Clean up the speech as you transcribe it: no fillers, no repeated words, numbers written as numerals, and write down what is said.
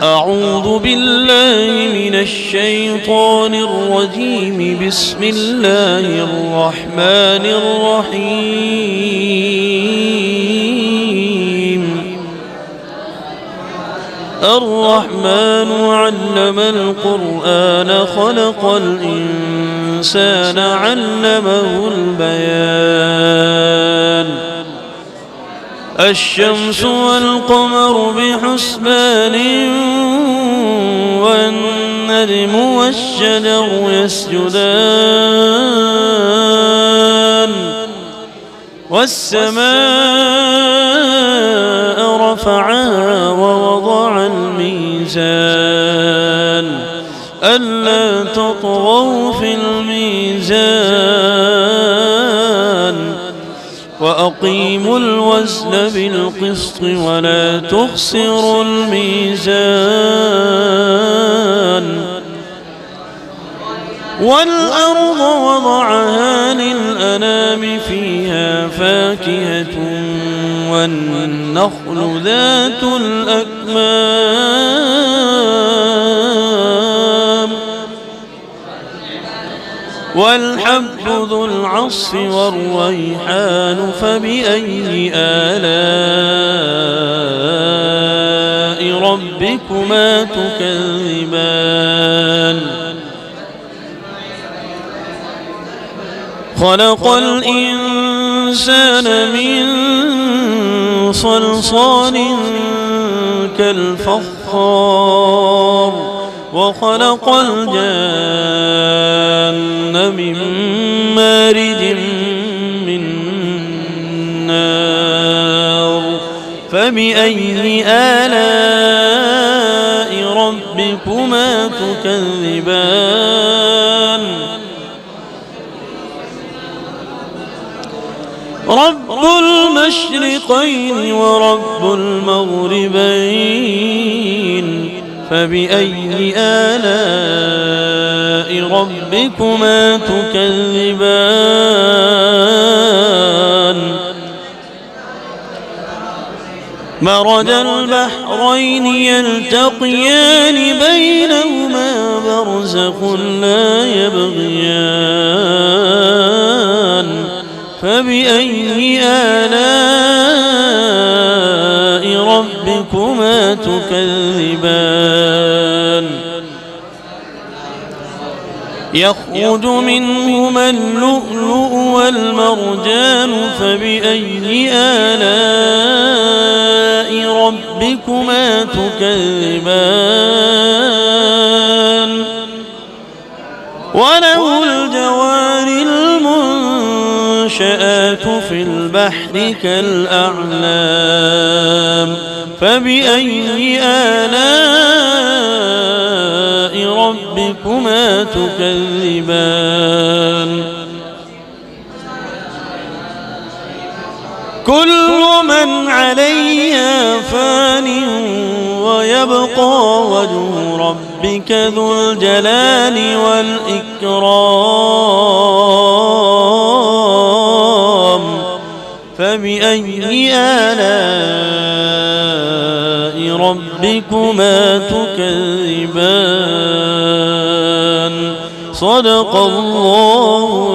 أعوذ بالله من الشيطان الرجيم. بسم الله الرحمن الرحيم. الرحمن علم القرآن خلق الإنسان علمه البيان. الشمس والقمر بحسبان والنجم والشجر يسجدان والسماء رفعها ووضع الميزان ألا تطغوا في الميزان وأقيموا الوزن بالقسط ولا تخسروا الميزان. والأرض وضعها للأنام فيها فاكهة والنخل ذات الأكمام والحب ذو العصف والريحان فبأي آلاء ربكما تكذبان. خلق الإنسان من صلصال كالفخار وخلق الجان من مارج من نار فبأي آلاء ربكما تكذبان. رب المشرقين ورب المغربين فبأي آلاء ربكما تكذبان. مرج البحرين يلتقيان بينهما برزخ لا يبغيان فبأي آلاء ربكما تكذبان. يخرج منهما اللؤلؤ والمرجان فبأي آلاء ربكما تكذبان. وله الجوار المنشآت في البحر كالأعلام فبأي آلاء ربكما تكذبان. كل من عليها فان ويبقى وجه ربك ذو الجلال والإكرام فبأي آلاء ربكما تكذبان. صدق الله